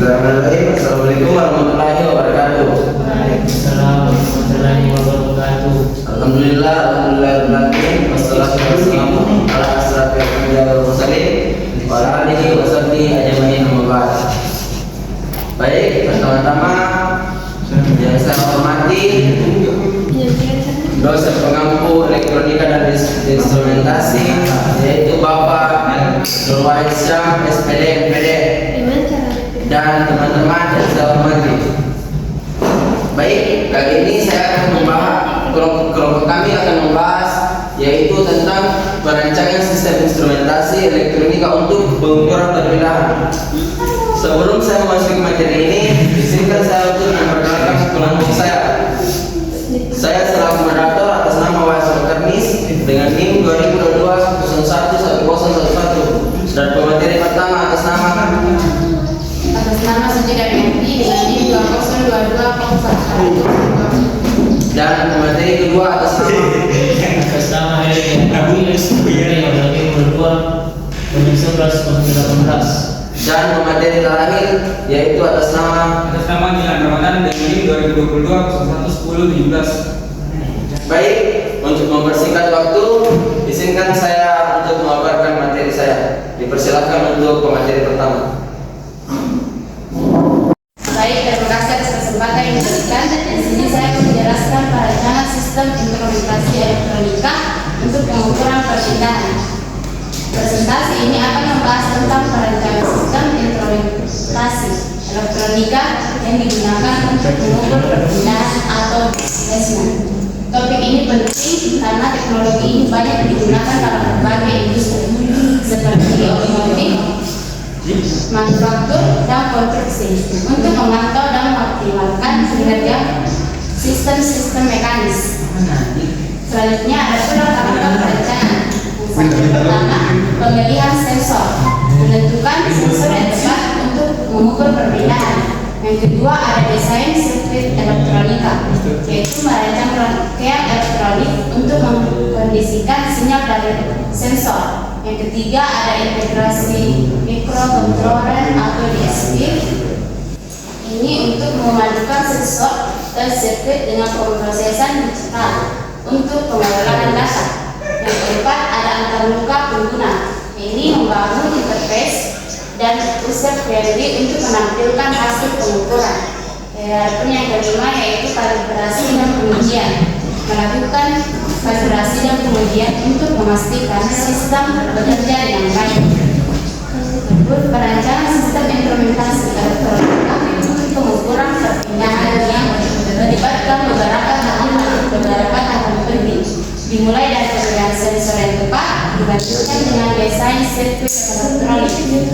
Bismillahirrahmanirrahim. Assalamualaikum warahmatullahi wabarakatuh. Waalaikumsalam warahmatullahi wabarakatuh. Alhamdulillah, alhamdulillah, wassalatu wassalamu ala asrafil anbiya wal mursalin wa ala alihi wa sahbihi ajmain, amma ba'd. Baik, pertama-tama yang saya hormati dosen pengampu elektronika dan instrumentasi, yaitu Bapak Abdul Wahid Syam, SPD, MPD, dan teman-teman yang saya hormati. Baik, kali ini saya akan membahas, kelompok kami akan membahas yaitu tentang perancangan sistem instrumentasi elektronika untuk pengukuran perpindahan. Sebelum saya memasuki materi ini, izinkan saya untuk memperkenalkan kelompok saya. Saya selaku moderator atas nama Wahid Sulkarnis dengan NIM 2022-01-1011, dan pemateri pertama atas nama Sujidan Menti dengan NIM 2022-01-1011, dan pemateri kedua atas nama Heri Nabi dengan NIM 22-11-18, dan pemateri terakhir yaitu atas nama Milan Ramadan dengan NIM 2022-01-10-17. Baik, untuk mempersingkat waktu, izinkan saya untuk memaparkan materi saya. Dipersilakan untuk pemateri pertama. baik, terima kasih atas kesempatan yang diberikan. Di sini saya menjelaskan perancangan sistem instrumentasi elektronika untuk pengukuran perpindahan. Presentasi ini akan membahas tentang perancangan sistem instrumentasi elektronika yang digunakan untuk mengukur perpindahan atau displacement. Topik ini penting karena teknologi ini banyak digunakan dalam berbagai industri seperti otomotif, manufaktur, dan konstruksi untuk memantau dan mengoptimalkan kinerja sistem-sistem mekanis. Selanjutnya ada pula tahapan perencanaan. Yang pertama, pemilihan sensor, menentukan sensor yang tepat untuk mengukur perpindahan. Yang kedua, ada desain sirkuit elektronika, yaitu merancang rangkaian elektronik untuk mengkondisikan sinyal dari sensor. Yang ketiga, ada integrasi microcontroller atau DSP. Ini untuk memadukan sensor dan sirkuit dengan pemrosesan digital untuk pengelolaan data. Yang keempat, ada antarmuka pengguna. Ini membangun interface dan user friendly untuk menampilkan hasil pengukuran. Adapun yang kelima yaitu kalibrasi dan pengujian. Melakukan kalibrasi dan pengujian untuk memastikan sistem bekerja dengan baik. Perancangan sistem instrumentasi elektronika untuk pengukuran perpindahan yang melibatkan beberapa tahap penting, dimulai dari pemilihan sensor yang tepat, dilanjutkan dengan desain sirkuit elektronik.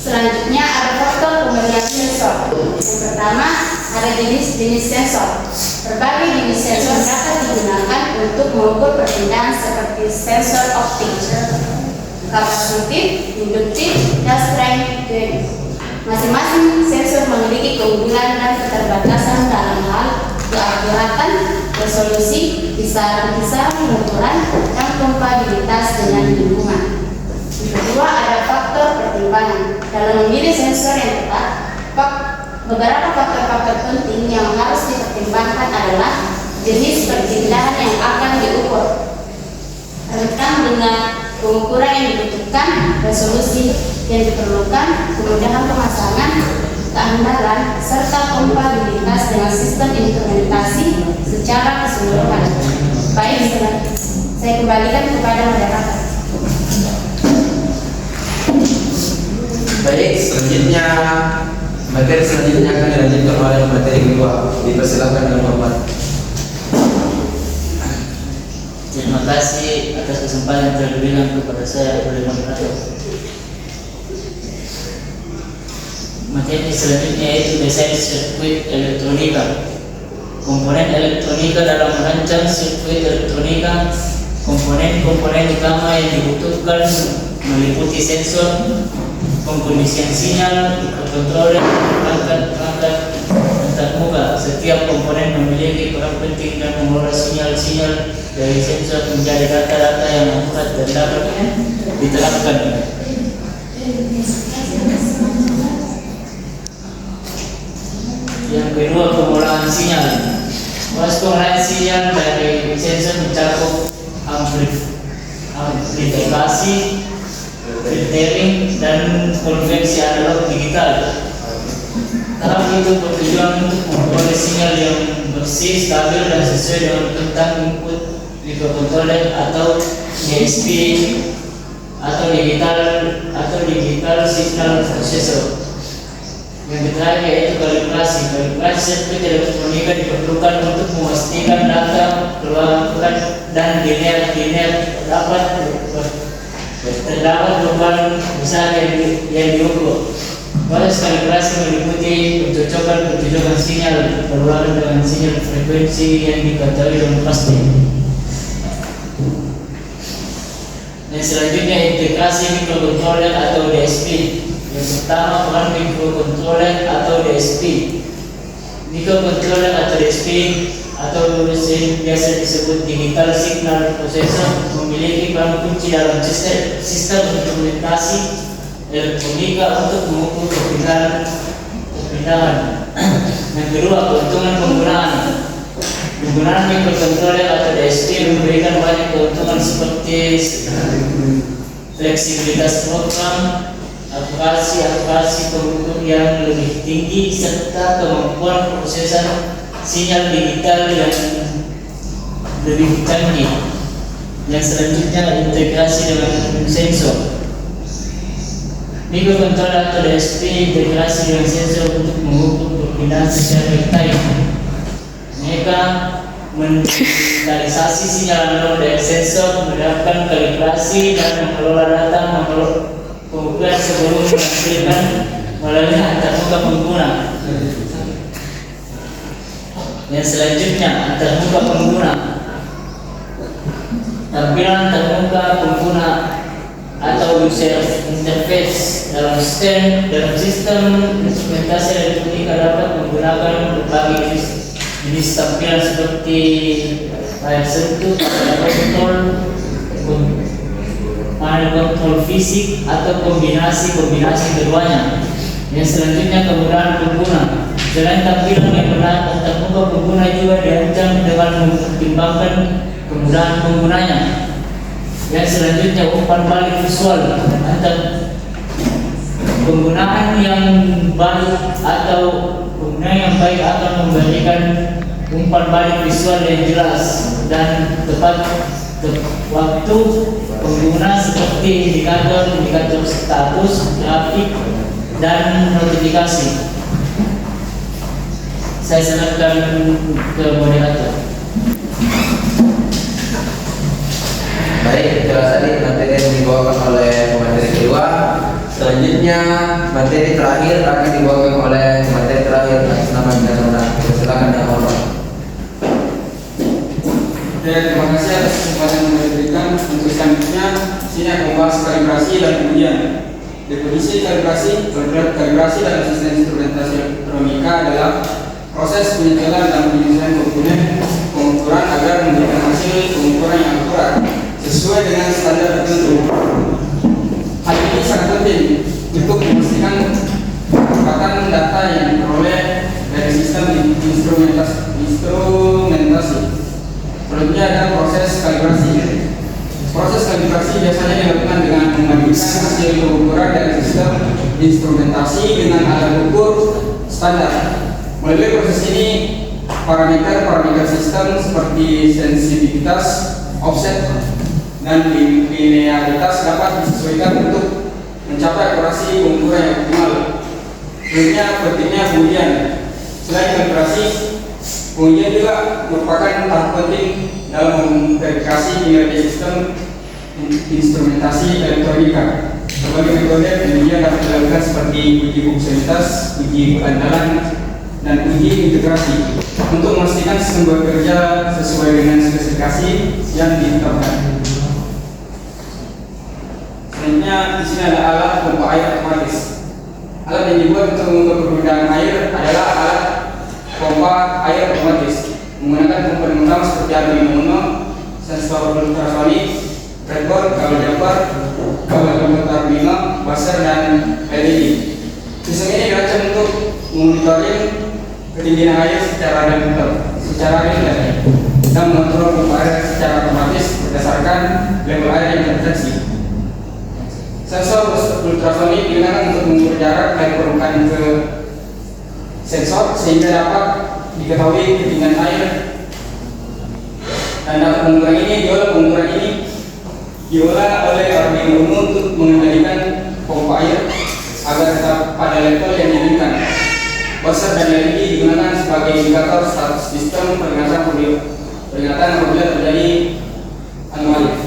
Selanjutnya ada faktor pemilihan sensor. Yang pertama, ada jenis-jenis sensor. Berbagai jenis sensor dapat digunakan untuk mengukur perpindahan seperti sensor optik, kapasitif, induktif, dan strength gauge. Masing-masing sensor memiliki keunggulan dan keterbatasan dalam hal keakuratan, resolusi, kisaran pengukuran, dan kompatibilitas dengan lingkungan. Kedua, ada faktor pertimbangan. Dalam memilih sensor yang tepat, beberapa faktor-faktor penting yang harus dipertimbangkan adalah jenis perpindahan yang akan diukur, rentang dengan pengukuran yang dibutuhkan, resolusi yang diperlukan, kemudahan pemasangan, keandalan, serta kompatibilitas dengan sistem instrumentasi secara keseluruhan. Baik, saya kembalikan kepada moderator. Baik, selanjutnya materi selanjutnya akan dilanjutkan oleh materi kedua. Dipersilakan dengan hormat. Terima kasih atas kesempatan yang telah diberikan kepada saya oleh moderator. Materi selanjutnya yaitu desain sirkuit elektronika. Komponen elektronika dalam merancang sirkuit elektronika, komponen-komponen utama yang dibutuhkan meliputi sensor, pengkondisian sinyal, microcontroller, perangkat antarmuka. Setiap komponen memiliki peran penting dan mengelola sinyal-sinyal dari sensor menjadi data-data yang akurat dan dapat diterapkan. penggunaan sinyal. Proses penggunaan sinyal dari sensor mencakup amplifikasi, filtering, dan konversi analog digital. Tahap itu bertujuan untuk memperoleh sinyal yang bersih, stabil, dan sesuai dengan tentang input microcontroller atau DSP atau digital signal processor. Yang terakhir yaitu kalibrasi. Kalibrasi sirkuit elektronika diperlukan untuk memastikan data keluarkan dan linear dapat terdapat perubahan besar yang diukur. Proses kalibrasi meliputi pencocokan sinyal berulang dengan sinyal frekuensi yang diketahui dengan pasti. Dan selanjutnya integrasi microcontroller atau DSP. Yang pertama peran microcontroller atau DSP. Microcontroller atau DSP atau biasa disebut digital signal processor memiliki peran kunci dalam sistem implementasi elektronika untuk mengukur perpindahan. Yang kedua, keuntungan penggunaan microcontroller atau DSP memberikan banyak keuntungan seperti fleksibilitas program, aplikasi pengukur yang lebih tinggi, serta kemampuan prosesan sinyal digital yang lebih canggih. Yang selanjutnya integrasi dengan sensor. Microcontroller atau DSP integrasi dengan sensor untuk mengukur perpindahan secara real time. Mereka mendigitalisasi sinyal analog dari sensor, menerapkan kalibrasi dan mengelola data pengukuran sebelum menghasilkan melalui antarmuka pengguna. Yang selanjutnya antarmuka pengguna. Tampilan antarmuka pengguna atau user interface dalam sistem instrumentasi elektronika dapat menggunakan berbagai jenis tampilan seperti layar sentuh, panel kontrol fisik, atau kombinasi keduanya. Yang selanjutnya kemudahan pengguna. Selain tampilan yang menarik, antarmuka pengguna juga dirancang dengan mempertimbangkan kemudahan penggunanya. Yang selanjutnya umpan balik visual. Penggunaan yang baik akan memberikan umpan balik visual yang jelas dan tepat waktu pengguna seperti indikator status, grafik, dan notifikasi. Saya serahkan ke moderator. Baik, itulah tadi materi yang dibawakan oleh pemateri kedua. Selanjutnya materi terakhir akan dibawakan oleh materi terakhir atas nama Bintang. Silakan yang hormat. Terima kasih atas kesempatan yang diberikan. Untuk selanjutnya, sini akan membahas kalibrasi dan ujian. Definisi kalibrasi dalam sistem instrumentasi elektronika adalah proses penyetelan dan penyusunan komponen pengukuran agar memberikan hasil pengukuran yang akurat sesuai dengan standar tertentu. Hal ini sangat penting untuk memastikan kecepatan data yang diperoleh dari sistem instrumentasi. Selanjutnya ada proses kalibrasi. Proses kalibrasi biasanya dilakukan dengan membandingkan hasil pengukuran dari sistem instrumentasi dengan alat ukur standar. Melalui proses ini, parameter sistem seperti sensitivitas, offset, dan linearitas dapat disesuaikan untuk mencapai akurasi pengukuran yang optimal. Selanjutnya pentingnya pengujian. Selain kalibrasi, pengujian juga merupakan tahap penting dalam memverifikasi kinerja sistem instrumentasi elektronika. Berbagai metode pengujian dapat dilakukan seperti uji fungsionalitas, uji keandalan, dan uji integrasi untuk memastikan sistem bekerja sesuai dengan spesifikasi yang ditetapkan. Selanjutnya di sini ada alat pompa air otomatis. Alat yang dibuat untuk mengukur perpindahan air adalah alat pompa air otomatis menggunakan komponen utama seperti Arduino Uno, sensor ultrasonik, breadboard, kabel jumper, kabel remote Arduino, buzzer, dan LED. Sistem ini dirancang untuk monitoring ketinggian air secara real dan mengontrol pompa air secara otomatis berdasarkan level air yang terdeteksi. Sensor ultrasonik digunakan untuk mengukur jarak dari permukaan ke sensor sehingga dapat diketahui ketinggian air, dan dapat pengukuran ini diolah oleh Arduino Uno untuk mengendalikan pompa air agar tetap pada level yang diinginkan. Buzzer dan LED digunakan sebagai indikator status sistem peringatan apabila terjadi anomali.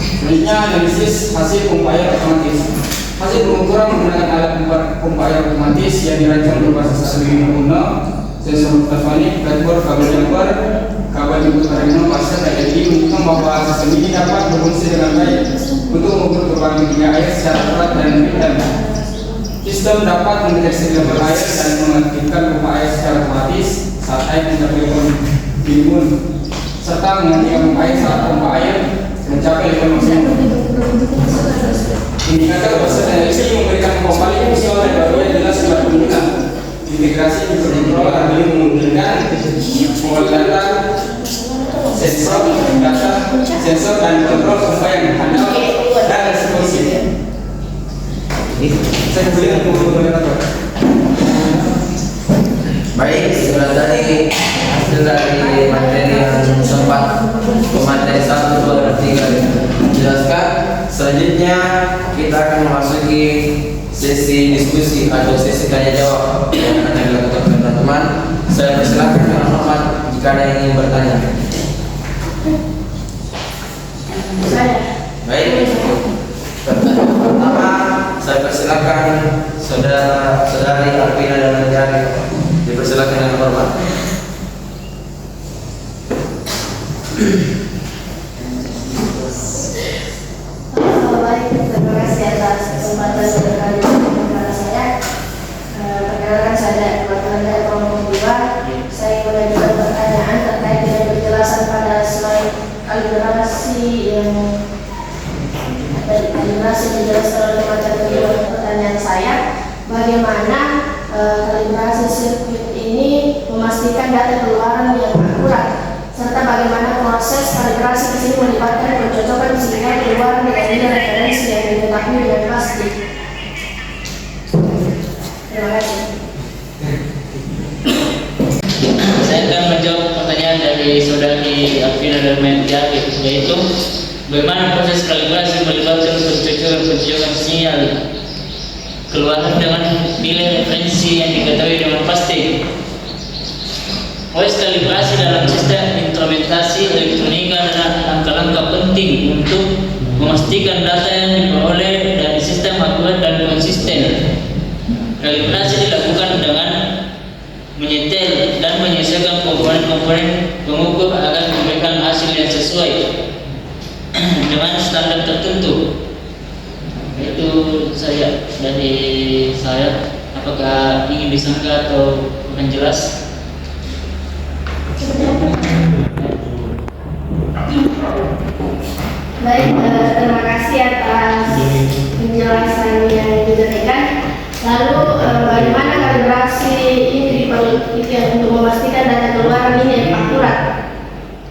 Selanjutnya analisis hasil pompa air otomatis. Hasil pengukuran menggunakan alat pompa air otomatis yang dirancang berbasis Arduino Uno, sensor ultrasonik, breadboard, kabel jumper, kabel input Arduino, buzzer, dan LED menunjukkan bahwa sistem ini dapat berfungsi dengan baik untuk mengukur perubahan ketinggian air secara akurat dan real. Sistem dapat mendeteksi level air dan mengaktifkan pompa air secara otomatis saat air mencapai minimum, serta menghentikan pompa air saat pompa air mencapai level maksimum. Indikator buzzer dan LED memberikan kembali visual dan barunya jelas buat pengguna. Integrasi mikrokontroller Arduino memungkinkan mengolah data sensor dan kontrol pompa yang handal dan responsif. Saya berikan moderator. Baik, sudah tadi hasil dari materi yang sempat materi 1, 2, dan 3 dijelaskan. Selanjutnya kita akan memasuki sesi diskusi atau sesi tanya jawab yang akan dilakukan oleh teman-teman. Saya persilakan dengan hormat jika ada yang ingin bertanya. Baik, pertama saya persilakan saudari Arvina dan Anjari, dipersilakan dengan hormat. Baik, terima kasih atas kesempatan yang diberikan kepada saya. Perkenalkan saya Martanda Kelompok 2. Saya mengajukan pertanyaan terkait dengan penjelasan pada slide kalibrasi yang dijelaskan oleh materi. Pertanyaan saya, bagaimana kalibrasi sirkuit ini memastikan data keluaran yang akurat, serta bagaimana proses kalibrasi di sini melibatkan pencocokan sehingga keluar nilai referensi yang diketahui dengan pasti. Terima kasih. Saya akan menjawab pertanyaan dari saudari Arvina dan Anjari, yaitu bagaimana proses kalibrasi melibatkan pencocokan sinyal keluaran dengan nilai referensi yang diketahui dengan pasti. Proses kalibrasi dalam sistem instrumentasi elektronika adalah langkah-langkah penting untuk memastikan data yang diperoleh dari sistem akurat dan konsisten. Kalibrasi dilakukan dengan menyetel dan menyesuaikan komponen-komponen pengukur agar memberikan hasil yang sesuai dengan standar tertentu. Itu saya dari saya. Apakah ingin disangka atau akan jelas? Baik, terima kasih atas penjelasan yang diberikan. Lalu bagaimana kalibrasi ini diperlukan untuk memastikan data keluaran ini yang akurat?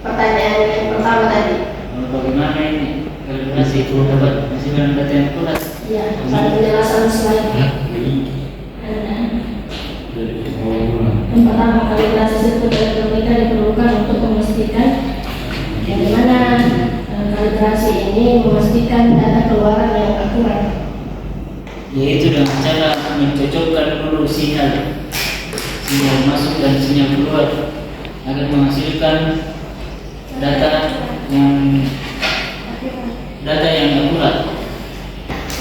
Pertanyaan yang pertama tadi. Bagaimana ini kalibrasi itu dapat menghasilkan data yang akurat? Ya, pada penjelasan slide. Yang pertama, kalibrasi sirkuit elektronika diperlukan untuk memastikan bagaimana kalibrasi ini memastikan data keluaran yang akurat. Yaitu dengan cara mencocokkan dulu sinyal masuk dan sinyal keluar agar menghasilkan data yang akurat.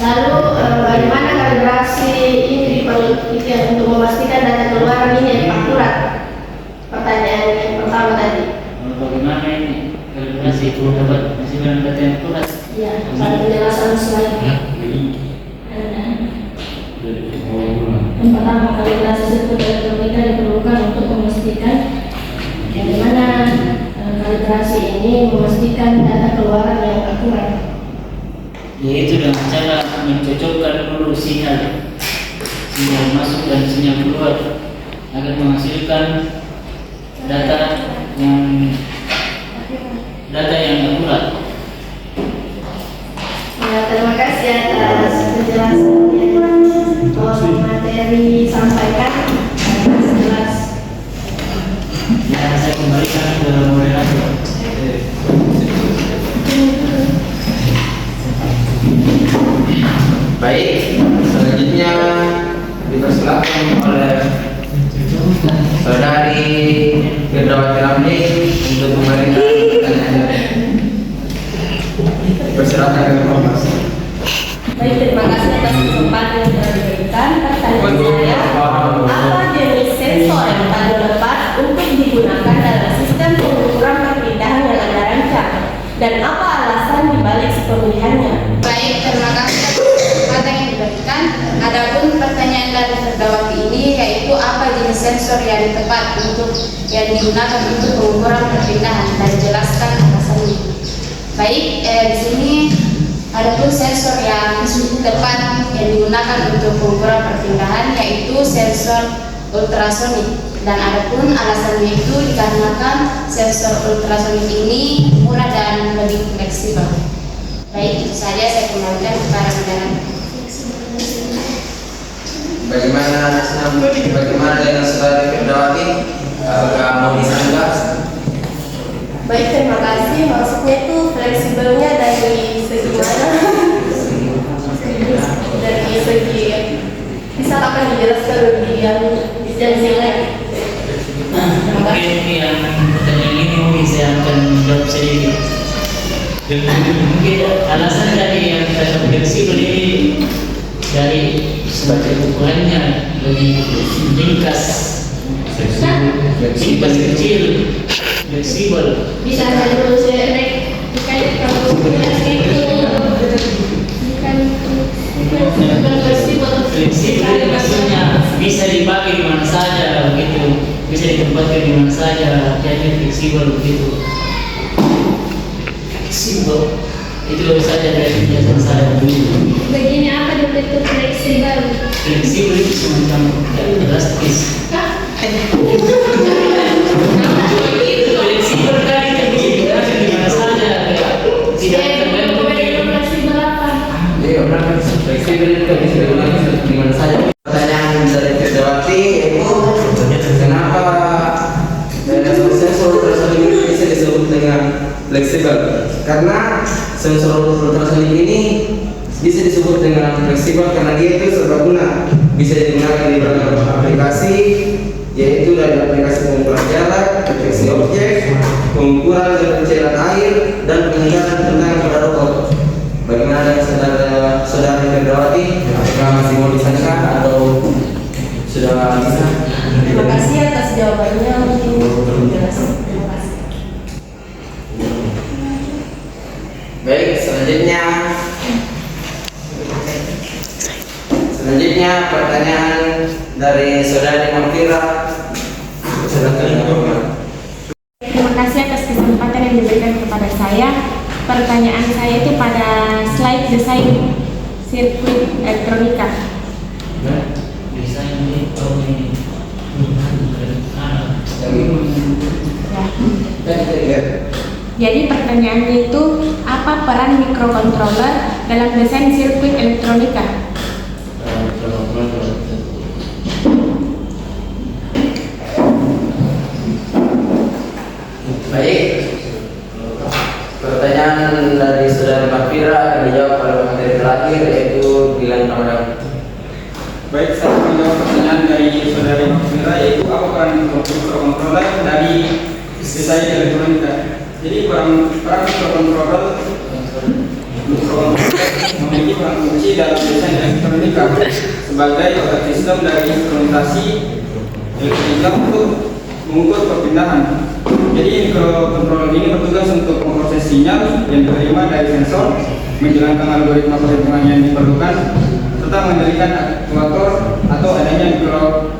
Lalu bagaimana kalibrasi ini diperlukan untuk memastikan data keluaran ini yang akurat? Pertanyaan yang pertama tadi. Bagaimana ini kalibrasi itu dapat menghasilkan data yang akurat? Ya, pada penjelasan slide. Yang pertama, kalibrasi sirkuit elektronika diperlukan untuk memastikan bagaimana kalibrasi ini memastikan data keluaran yang akurat. Yaitu dengan cara mencocokkan dulu sinyal sinyal masuk dan sinyal keluar agar menghasilkan data yang akurat. Ya, terima kasih atas penjelasan yang materi sampaikan jelas. Ya, saya kembalikan ke moderator. Baik, selanjutnya dipersilakan oleh Saudari Firdawati Ramli untuk memberikan pertanyaan. Dipersilakan dengan hormat. Baik, terima kasih atas kesempatan yang telah diberikan. Pertanyaan saya, apa jenis sensor yang paling tepat untuk digunakan dalam sistem pengukuran perpindahan yang Anda rancang? Dan apa alasan dibalik pemilihannya? Baik, terima kasih atas kesempatan yang diberikan. Adapun pertanyaan dari Firdawati ini yaitu apa jenis sensor yang tepat yang digunakan untuk pengukuran perpindahan dan jelaskan alasannya. Baik, di sini adapun sensor yang tepat yang digunakan untuk pengukuran perpindahan yaitu sensor ultrasonik. Dan adapun alasannya itu dikarenakan sensor ultrasonik ini murah dan lebih fleksibel. Baik, itu saja, saya kembalikan kepada saudara. Bagaimana dengan Saudari Firdawati? Apakah mau disanggah? Baik, terima kasih. Maksudnya itu fleksibelnya dari segi mana? Dari segi bisa akan dijelaskan lebih yang lagi. Mungkin yang pertanyaan ini mungkin saya akan jawab sedikit. Mungkin alasan dari yang kita fleksibel ini dari sebagai ukurannya lebih ringkas kecil, fleksibel. Bisa jadi Fleksibel itu maksudnya bisa dipakai di mana saja begitu, bisa ditempatkan di mana saja, jadi fleksibel begitu. Fleksibel itu saja dari penjelasan saya dulu. begini apa itu fleksibel? Fleksibel itu semacam elastis. Fleksibel kan kita bisa digunakan di mana saja, tidak tergantung. Fleksibel apa? Iya, benar. Fleksibel itu bisa digunakan di mana saja. Pertanyaan dari Firdawati yaitu kenapa sensor ultrasonik ini bisa disebut dengan fleksibel? Karena sensor ultrasonik ini bisa disebut dengan fleksibel karena dia itu serbaguna, bisa digunakan di berbagai aplikasi, yaitu dari aplikasi pengukuran jarak, deteksi objek, pengukuran keterangan air, dan pengendalian tentang pada rokok. Bagaimana dengan saudari Firdawati? Apakah masih mau disanggah atau sudah bisa? Terima kasih atas jawabannya. Mungkin penjelasan. Terima kasih. Baik, selanjutnya pertanyaan dari saudari Mafira. Terima kasih atas kesempatan yang diberikan kepada saya. Pertanyaan saya itu pada slide desain sirkuit elektronika. Bisa ini Jadi pertanyaannya itu apa peran microcontroller dalam desain sirkuit elektronika? Baik, pertanyaan dari saudara Mafira akan dijawab oleh materi terakhir yaitu Dilan Ramadan. Baik, saya akan menjawab pertanyaan dari saudari Mafira yaitu apa peran microcontroller dari desain elektronika. Jadi peran microcontroller memiliki peran kunci dalam desain elektronika sebagai otak sistem dari instrumentasi elektronika untuk mengukur perpindahan. Jadi microcontroller ini bertugas untuk memproses sinyal yang diterima dari sensor, menjalankan algoritma perhitungan yang diperlukan, serta mengendalikan aktuator atau adanya mikro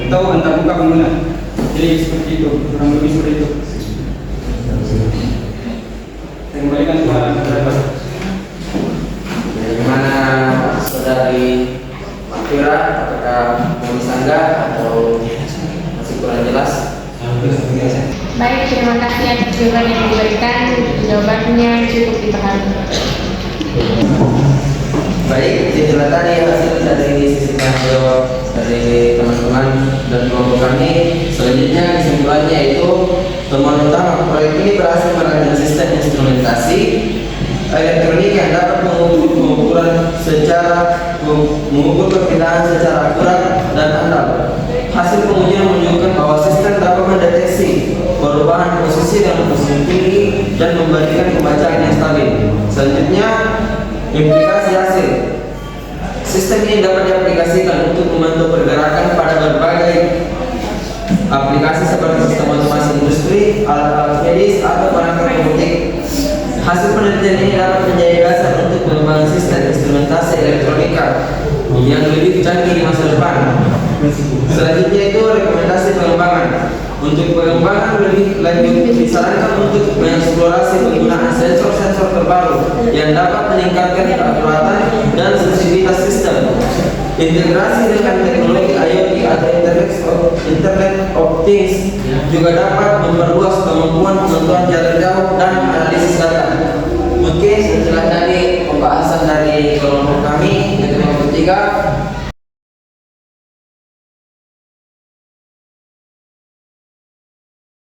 atau antarmuka pengguna. Jadi seperti itu, kurang lebih seperti itu. Saya kembalikan kepada moderator. Bagaimana saudari Mafira? Apakah Firman yang diberikan jawabannya cukup dipahami. Baik, itulah tadi hasil dari sisi tanya jawab dari teman-teman dan kelompok kami. Selanjutnya kesimpulannya yaitu temuan utama proyek ini berhasil merancang sistem instrumentasi elektronik yang dapat mengukur perpindahan secara akurat dan andal. Hasil pengujian menunjukkan bahwa sistem dapat mendeteksi perubahan posisi dan posisi tinggi dan memberikan pembacaan yang stabil. Selanjutnya, implikasi hasil. Sistem ini dapat diaplikasikan untuk membantu pergerakan pada berbagai aplikasi seperti sistem otomasi industri, alat-alat medis, atau perangkat robotik. Hasil penelitian ini dapat menjadi dasar untuk pengembangan sistem instrumentasi elektronika yang lebih canggih di masa depan. Selanjutnya itu rekomendasi pengembangan. Untuk pengembangan lebih lanjut disarankan untuk mengeksplorasi penggunaan sensor-sensor terbaru yang dapat meningkatkan keakuratan dan sensitivitas sistem. Integrasi dengan teknologi IoT atau Internet of Things juga dapat memperluas kemampuan pengetahuan jarak jauh dan analisis data. Mungkin setelah tadi pembahasan dari kelompok kami, yang kelompok 3,